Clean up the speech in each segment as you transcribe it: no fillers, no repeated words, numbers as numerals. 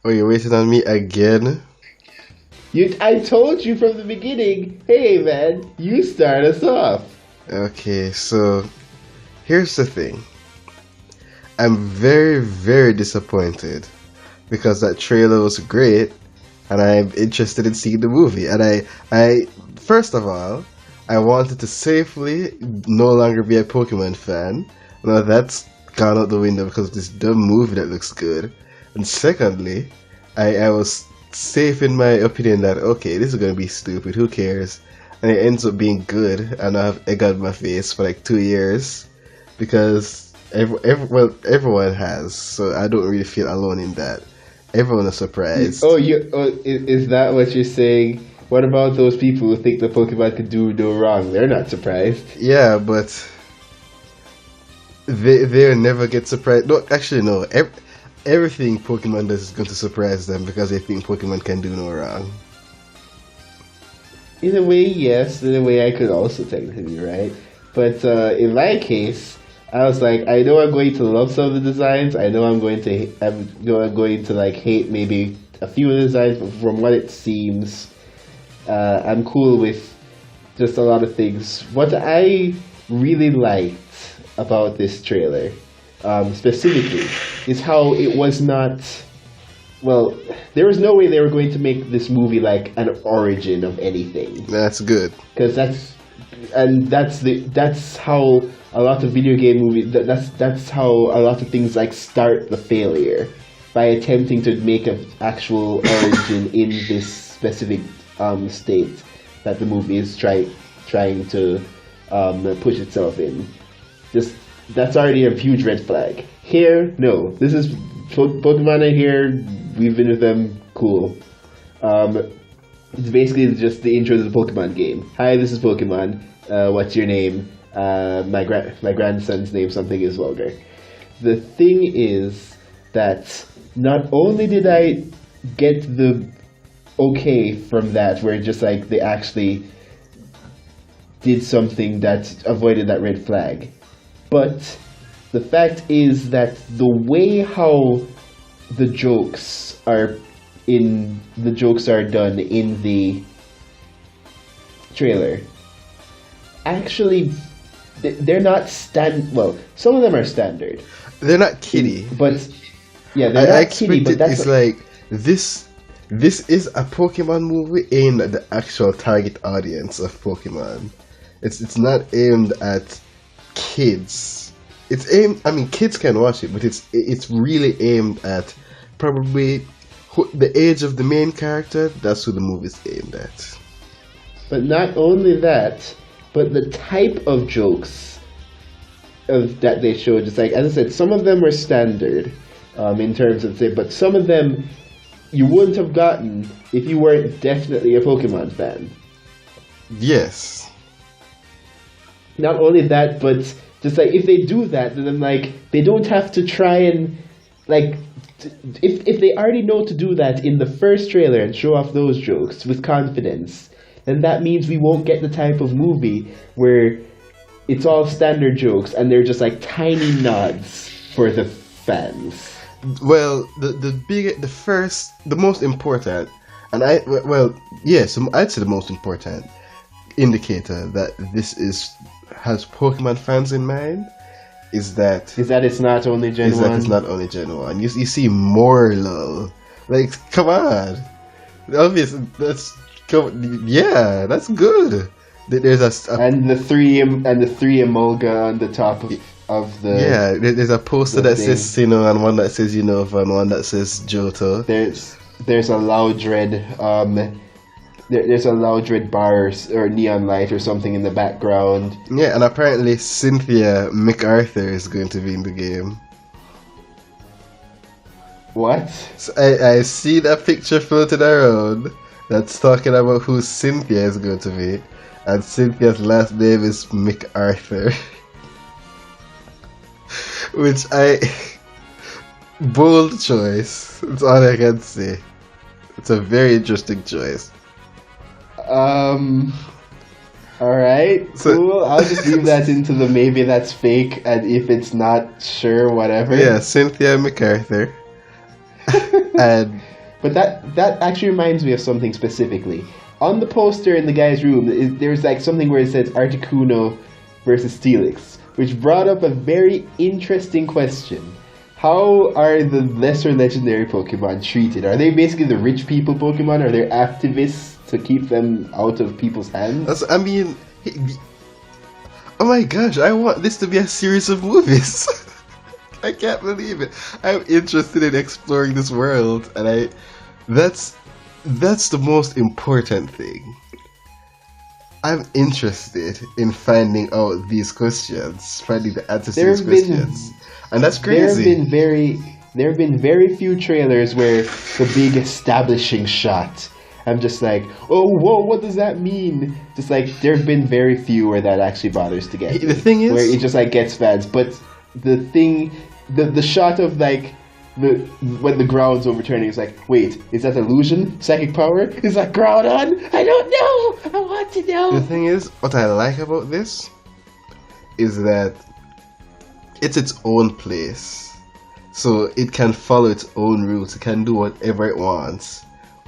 Oh, you're waiting on me again? I told you from the beginning, hey man, you start us off. Okay, so here's the thing. I'm very, very disappointed because that trailer was great and I'm interested in seeing the movie. And first of all, I wanted to safely no longer be a Pokemon fan. Now that's gone out the window because of this dumb movie that looks good. And secondly, I was safe in my opinion that, okay, this is going to be stupid, who cares? And it ends up being good, and I have egg on my face for like 2 years because everyone has, so I don't really feel alone in that. Everyone is surprised. Is that what you're saying? What about those people who think the Pokemon could do no wrong? They're not surprised. Yeah, but they'll never get surprised. No, actually, no. Everything Pokemon does is going to surprise them because they think Pokemon can do no wrong. In a way, yes. In a way, I could also technically be right. But in my case, I was like, I know I'm going to love some of the designs. I know I'm going to like hate maybe a few of the designs. But from what it seems, I'm cool with just a lot of things. What I really liked about this trailer, specifically, is how it was not. Well, there was no way they were going to make this movie like an origin of anything. That's good. Because that's how a lot of video game movies. That's how a lot of things like start the failure by attempting to make an actual origin in this specific state that the movie is trying to push itself in. Just that's already a huge red flag. Here, no. This is Pokemon are here. We've been with them. Cool. It's basically just the intro to the Pokemon game. Hi, this is Pokemon. What's your name? My grandson's name something is vulgar. The thing is that not only did I get the okay from that, where just like they actually did something that avoided that red flag, but the fact is that the way how the jokes are done in the trailer, actually they're not well, some of them are standard. They're not kiddie. But yeah, they're not kiddie, but that's it's like this is a Pokemon movie aimed at the actual target audience of Pokemon. It's not aimed at kids. It's aimed. I mean, kids can watch it, but it's really aimed at probably the age of the main character. That's who the movie's aimed at. But not only that, but the type of jokes that they showed. Just like, as I said, some of them were standard in terms of but some of them you wouldn't have gotten if you weren't definitely a Pokemon fan. Yes. Not only that, but just like if they do that, then like they don't have to try and like if they already know to do that in the first trailer and show off those jokes with confidence, then that means we won't get the type of movie where it's all standard jokes and they're just like tiny nods for the fans. Well, the most important, and I'd say the most important indicator that this has Pokemon fans in mind is that it's not only Gen 1. That it's not only Gen 1. You see more love. Like, come on. Obviously, that's good. There's and the three Emolga on the top of the... Yeah, there's a poster that says Sinnoh and one that says Unova and one that says Johto. There's a Loudred there's a Loudred bar or neon light or something in the background. Yeah, and apparently Cynthia MacArthur is going to be in the game. What? So I see that picture floated around that's talking about who Cynthia is going to be, and Cynthia's last name is MacArthur. Which bold choice. That's all I can say. It's a very interesting choice. Alright, cool. I'll just leave that into the maybe that's fake, and if it's not, sure, whatever. Yeah, Cynthia MacArthur. And But that actually reminds me of something specifically. On the poster in the guy's room, there's like something where it says Articuno versus Steelix, which brought up a very interesting question. How are the lesser legendary Pokemon treated? Are they basically the rich people Pokemon? Are there activists to keep them out of people's hands? I mean, oh my gosh, I want this to be a series of movies. I can't believe it. I'm interested in exploring this world, and that's the most important thing. I'm interested in finding out these questions, finding the answers to these questions, and that's crazy. There have been very few trailers where the big establishing shot. I'm just like, oh, whoa, what does that mean? Just like there have been very few where that actually bothers to get. The thing is, where it just like gets fans, but the shot of like when the ground's overturning is like, wait, is that illusion? Psychic power? Is that ground on? I don't know. I want to know. The thing is, what I like about this is that it's its own place, so it can follow its own routes. It can do whatever it wants,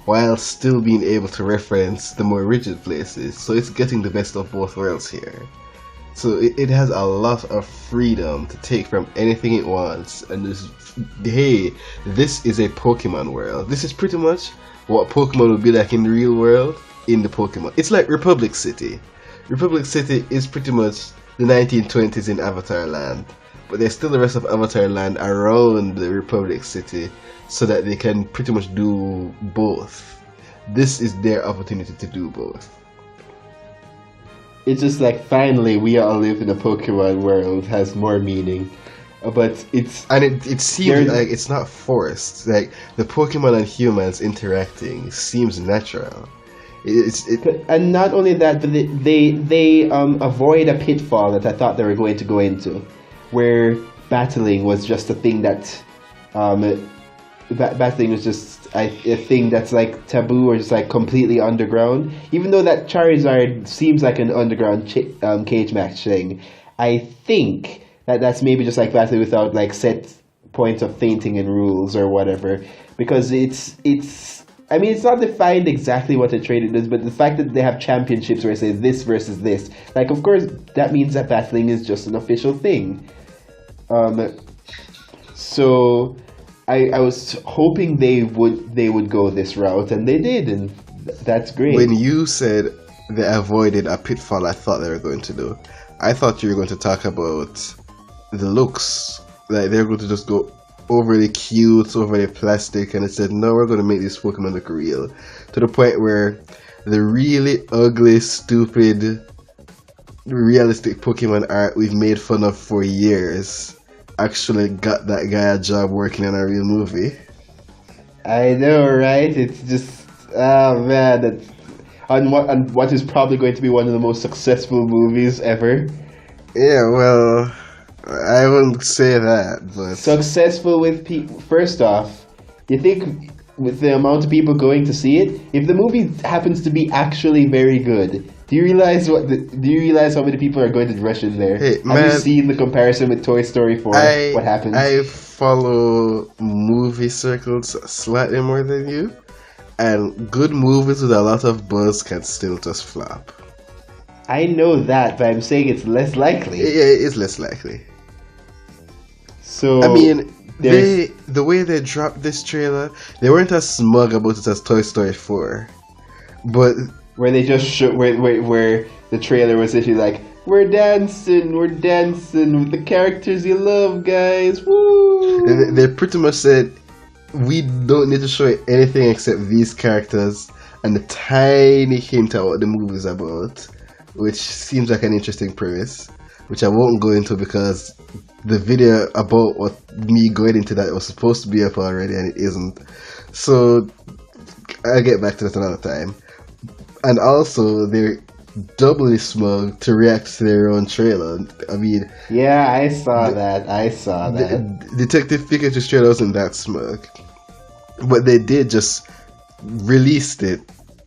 while still being able to reference the more rigid places. So it's getting the best of both worlds here. So it has a lot of freedom to take from anything it wants, and just, hey, this is a Pokemon world. This is pretty much what Pokemon would be like in the real world, in the Pokemon. It's like Republic City. Republic City is pretty much the 1920s in Avatar Land, but there's still the rest of Avatar Land around the Republic City, so that they can pretty much do both. This is their opportunity to do both. It's just like, finally, we all live in a Pokemon world has more meaning. But it's... And it seems like it's not forced. Like, the Pokemon and humans interacting seems natural. And not only that, but they avoid a pitfall that I thought they were going to go into, where battling was just a thing that... battling was just a thing that's like taboo or just like completely underground. Even though that Charizard seems like an underground cage match thing, I think that's maybe just like battling without like set points of fainting and rules or whatever. Because it's I mean, it's not defined exactly what the trade is, but the fact that they have championships where it says this versus this, like, of course, that means that battling is just an official thing. So I was hoping they would go this route, and they did, and that's great. When you said they avoided a pitfall, I thought they were going to do. I thought you were going to talk about the looks, like they're going to just go overly cute, overly plastic, and it said, no, we're going to make these Pokemon look real, to the point where the really ugly, stupid, realistic Pokemon art we've made fun of for years actually got that guy a job working on a real movie. I know, right? It's just, oh man, that's on what is probably going to be one of the most successful movies ever. Yeah, well, I wouldn't say that, but successful with people. First off, you think with the amount of people going to see it, if the movie happens to be actually very good, do you realize how many people are going to rush in there? Hey, Have you seen the comparison with Toy Story 4? What happens? I follow movie circles slightly more than you, and good movies with a lot of buzz can still just flop. I know that, but I'm saying it's less likely. Yeah, it's less likely. So I mean, the way they dropped this trailer, they weren't as smug about it as Toy Story 4, but where they just where the trailer was literally like, we're dancing with the characters you love, guys, woo! They pretty much said, we don't need to show you anything except these characters and a tiny hint at what the movie's about, which seems like an interesting premise, which I won't go into because the video about me going into that was supposed to be up already and it isn't. So I'll get back to that another time. And also, they're doubly smug to react to their own trailer. I mean, yeah, I saw that. Detective Pikachu's trailer wasn't that smug, but they did just released it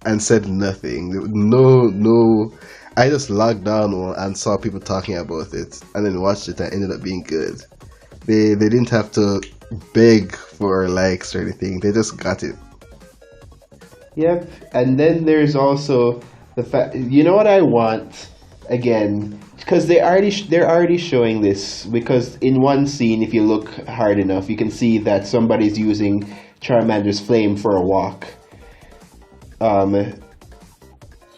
and said nothing. No. I just logged on and saw people talking about it, and then watched it, and it ended up being good. They didn't have to beg for likes or anything. They just got it. Yep. And then there's also the fact. You know what I want again? Because they're already showing this. Because in one scene, if you look hard enough, you can see that somebody's using Charmander's flame for a walk.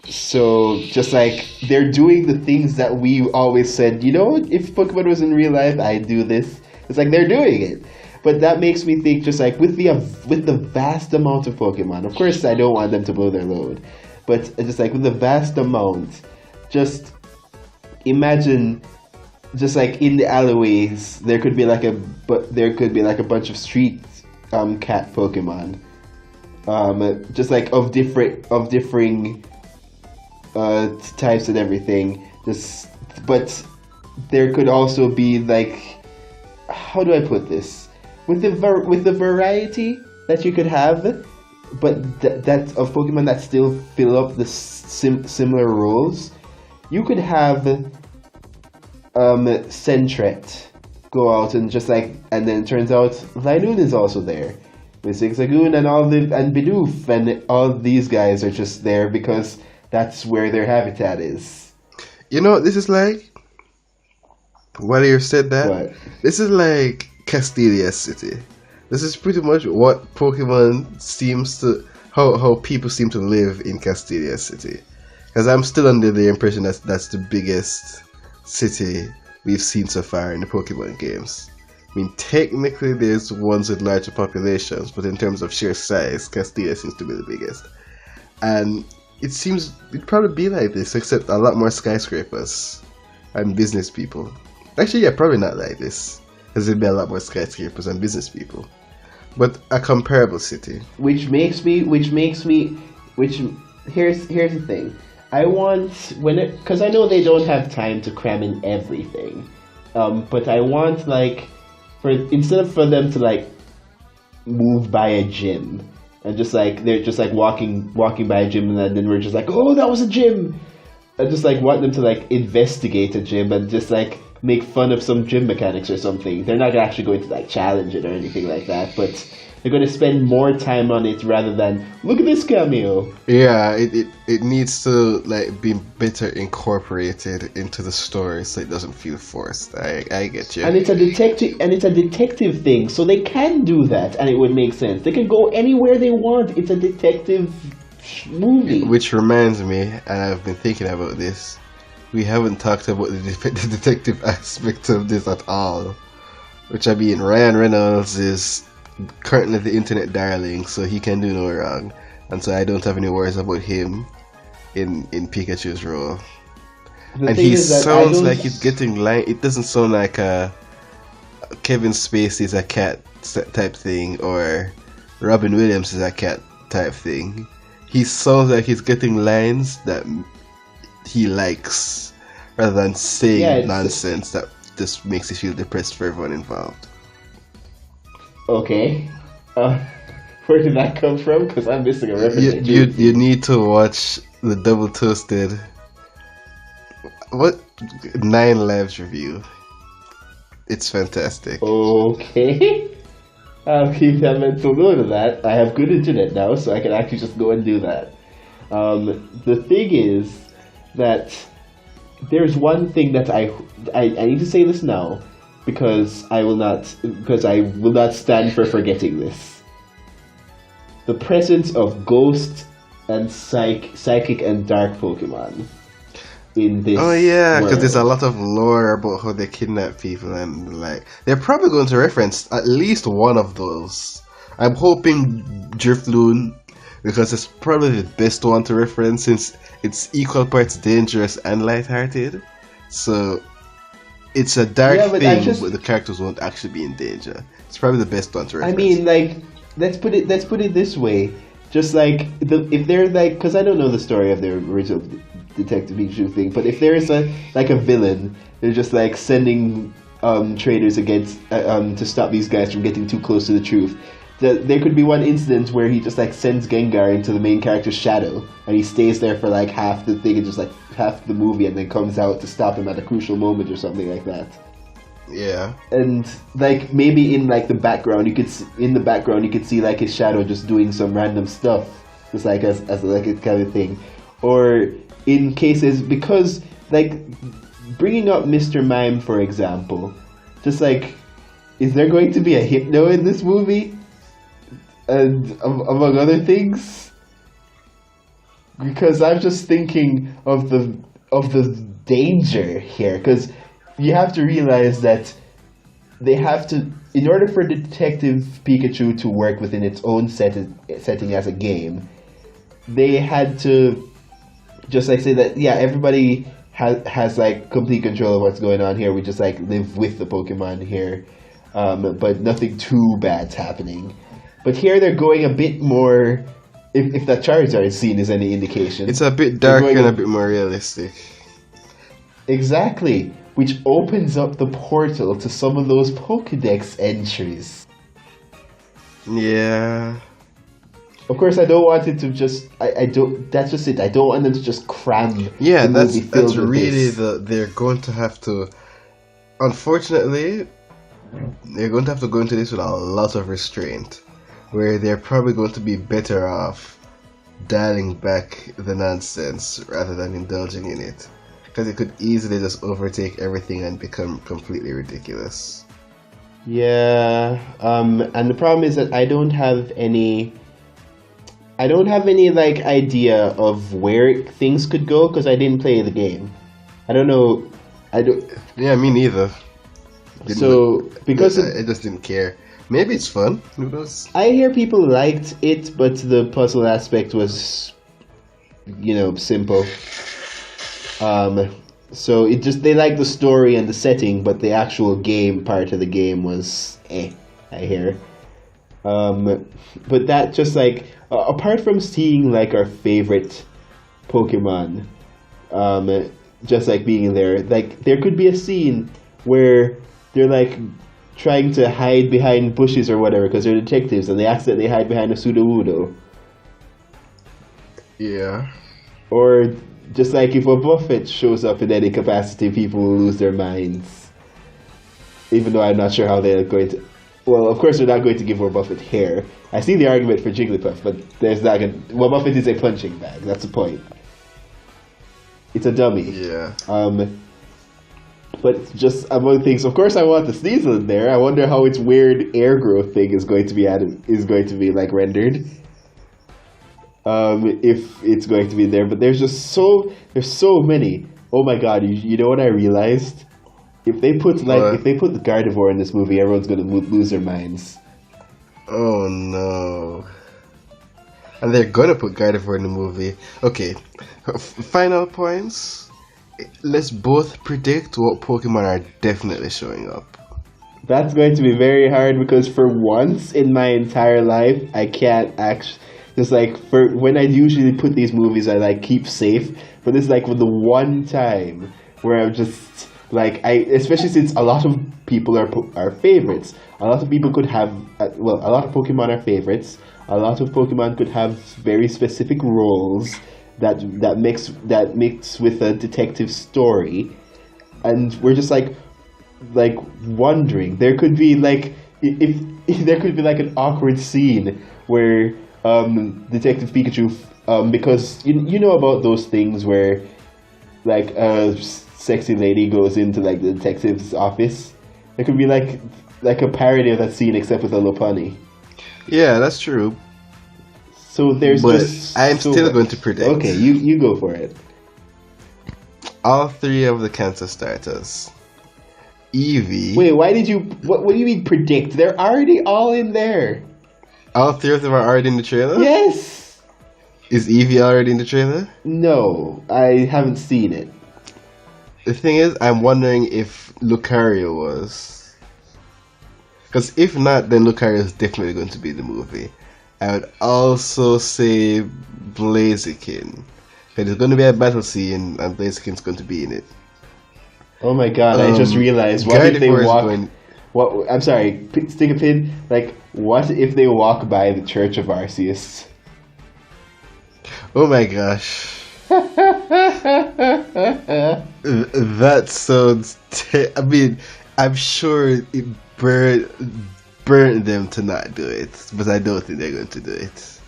So just like they're doing the things that we always said, you know, if Pokemon was in real life, I'd do this. It's like they're doing it. But that makes me think, just like with the vast amount of Pokemon. Of course, I don't want them to blow their load, but just like with the vast amount, just imagine, just like in the alleyways, there could be like a bunch of street cat Pokemon, just like of differing types and everything. Just but there could also be like, how do I put this? With the variety that you could have, but that of Pokemon that still fill up the similar roles, you could have Sentret go out and just like, and then it turns out Linoon is also there with Zigzagoon and Bidoof, and all these guys are just there because that's where their habitat is. You know, this is like, while you said that, What? this is like Castelia City. This is pretty much what Pokemon seems to, how people seem to live in Castelia City. Because I'm still under the impression that that's the biggest city we've seen so far in the Pokemon games. I mean, technically there's ones with larger populations, but in terms of sheer size, Castelia seems to be the biggest. And it seems it'd probably be like this, except a lot more skyscrapers and business people. Actually, yeah, probably not like this, because there'd be a lot more skyscrapers and business people. But a comparable city. Here's the thing. I want, because I know they don't have time to cram in everything, but I want like, instead of for them to like move by a gym and just like they're just like walking by a gym, and then we're just like, oh, that was a gym. I just like want them to like investigate a gym and just like make fun of some gym mechanics or something. They're not actually going to like challenge it or anything like that, but they're going to spend more time on it rather than, look at this cameo. Yeah, it needs to like be better incorporated into the story so it doesn't feel forced. I get you. And it's a detective thing, so they can do that and it would make sense. They can go anywhere they want. It's a detective movie. Which reminds me, and I've been thinking about this, we haven't talked about the detective aspect of this at all. Which, I mean, Ryan Reynolds is currently the internet darling, so he can do no wrong. And so I don't have any worries about him in Pikachu's role. And he sounds like he's getting line. It doesn't sound like Kevin Spacey is a cat type thing, or Robin Williams is a cat type thing. He sounds like he's getting lines that he likes, rather than saying nonsense that just makes you feel depressed for everyone involved. Okay. Where did that come from? Because I'm missing a reference. You need to watch the Double Toasted 9 Lives review. It's fantastic. Okay. I'll keep that mental note of that. I have good internet now, so I can actually just go and do that. The thing is that there's one thing that I need to say this now, because I will not stand for forgetting this. The presence of ghost and psychic and dark Pokemon in this. Oh yeah, because there's a lot of lore about how they kidnap people, and like they're probably going to reference at least one of those. I'm hoping Drifloon, because it's probably the best one to reference since it's equal parts dangerous and lighthearted. So it's a dark thing, but the characters won't actually be in danger. It's probably the best one to reference. I mean, like, let's put it this way. Just like if they're like, because I don't know the story of the original Detective Pikachu thing, but if there is a villain, they're just like sending traders against to stop these guys from getting too close to the truth. There could be one incident where he just like sends Gengar into the main character's shadow, and he stays there for like half the thing and just like half the movie, and then comes out to stop him at a crucial moment or something like that. Yeah. And like maybe in like the background, in the background you could see like his shadow just doing some random stuff, just like as like a kind of thing, or in cases because like bringing up Mr. Mime for example, just like is there going to be a hypno in this movie, and among other things, because I'm just thinking of the danger here, because you have to realize that they have to, in order for Detective Pikachu to work within its own setting as a game, they had to just like say that yeah, everybody has like complete control of what's going on here. We just like live with the Pokemon here, but nothing too bad's happening. But here they're going a bit more. If that Charizard scene is any indication, It's a bit darker and a bit more realistic. Exactly, which opens up the portal to some of those Pokédex entries. Yeah. Of course, I don't want it to just. I don't. That's just it. I don't want them to just cram. Yeah, the that's movie filled with really this. they're going to have to. Unfortunately, they're going to have to go into this with a lot of restraint, where they're probably going to be better off dialing back the nonsense rather than indulging in it, because it could easily just overtake everything and become completely ridiculous. Yeah. And the problem is that I don't have any. I don't have any like idea of where things could go because I didn't play the game. I don't know. I don't. Yeah, me neither. So because I just didn't care. Maybe it's fun. Who knows? I hear people liked it, but the puzzle aspect was, simple. So it just they liked the story and the setting, but the actual game part of the game was I hear. But that just like apart from seeing like our favorite Pokemon, just like being there, like there could be a scene where they're like trying to hide behind bushes or whatever because they're detectives and they accidentally hide behind a Sudowoodo. Yeah. Or just like if a Buffet shows up in any capacity, people will lose their minds. Even though I'm not sure how they're going to. Well, of course they're not going to give Buffett hair. I see the argument for Jigglypuff, but there's not going. Buffett is a punching bag. That's the point. It's a dummy. Yeah. But just among things, of course, I want the Sneasel in there. I wonder how its weird air growth thing is going to be added, is going to be like rendered. If it's going to be there, but there's so many. Oh my god! You know what I realized? If they put the Gardevoir in this movie, everyone's gonna lose their minds. Oh no! And they're gonna put Gardevoir in the movie. Okay, final points. Let's both predict what Pokemon are definitely showing up. That's going to be very hard because for once in my entire life, I can't actually. Just like for when I usually put these movies, I like keep safe. But this is like the one time where I'm just like especially since a lot of people are favorites. A lot of people could have a lot of Pokemon are favorites. A lot of Pokemon could have very specific roles that mix with a detective story, and we're just like wondering. There could be like if there could be like an awkward scene where Detective Pikachu, because you know about those things where like a sexy lady goes into like the detective's office. There could be like a parody of that scene except with a Lopunny. Yeah, that's true. So there's but just I'm still going to predict. Okay, you go for it. All three of the cancer starters. Eevee. Wait, why did you? What do you mean predict? They're already all in there. All three of them are already in the trailer? Yes. Is Eevee already in the trailer? No, I haven't seen it. The thing is, I'm wondering if Lucario was. Because if not, then Lucario is definitely going to be in the movie. I would also say Blaziken. Because there's going to be a battle scene and Blaziken's going to be in it. Oh my god, I just realized. What if they walk... What? I'm sorry, stick a pin. Like, what if they walk by the Church of Arceus? Oh my gosh. That sounds... I mean, I'm sure it burned them to not do it, but I don't think they're going to do it.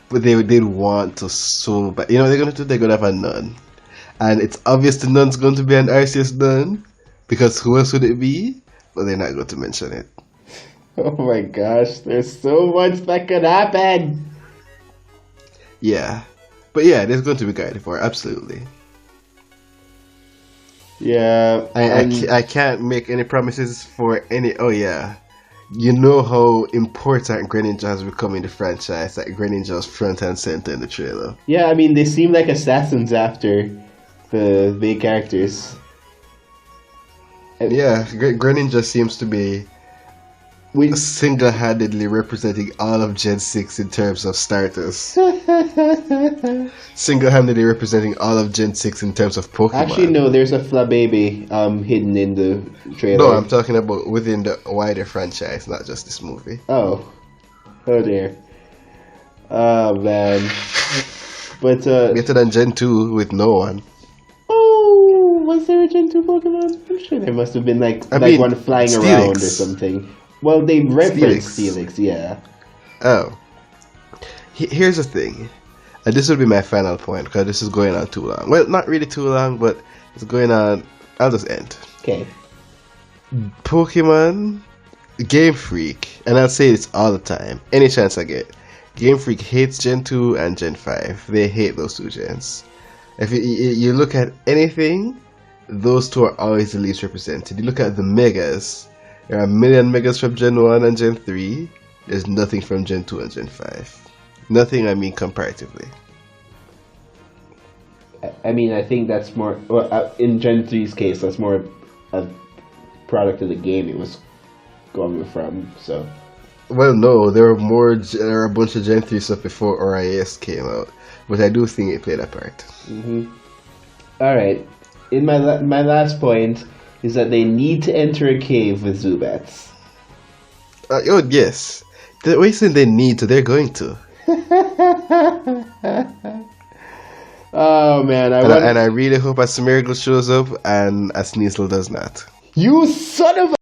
But they did want to so bad. You know what they're going to do? They're going to have a nun. And it's obvious the nun's going to be an Arceus nun, because who else would it be? But they're not going to mention it. Oh my gosh, there's so much that could happen. Yeah. But yeah, there's going to be Gardevoir, absolutely. Yeah. I can't make any promises for any. Oh, yeah. You know how important Greninja has become in the franchise. That Greninja was front and center in the trailer. Yeah, I mean, they seem like assassins after the big characters. Yeah, Greninja seems to be single-handedly representing all of Gen 6 in terms of starters. Single-handedly representing all of Gen 6 in terms of Pokemon. Actually, no, there's a Flababy hidden in the trailer. No, I'm talking about within the wider franchise, not just this movie. Oh dear. Oh man. But better than Gen 2 with no one. Oh, was there a Gen 2 Pokemon? I'm sure there must have been one flying Steelix. around or something. Well, they referenced Steelix, yeah. Oh. Here's the thing. And this will be my final point, because this is going on too long. Well, not really too long, but it's going on. I'll just end. Okay. Pokemon, Game Freak, and I'll say this all the time, any chance I get. Game Freak hates Gen 2 and Gen 5. They hate those two gens. If you look at anything, those two are always the least represented. You look at the Megas. There are a million Megas from Gen 1 and Gen 3. There's nothing from Gen 2 and Gen 5. Nothing, I mean, comparatively. I mean, I think that's more... Well, in Gen 3's case, that's more a product of the game it was going from, so... Well, no, there are a bunch of Gen 3 stuff before RIS came out. But I do think it played a part. Mm-hmm. Alright. In my last point is that they need to enter a cave with Zubats. Oh, yes. The reason they need to, they're going to. Oh, man. And I really hope a Smeargle shows up and a Sneasel does not. You son of a...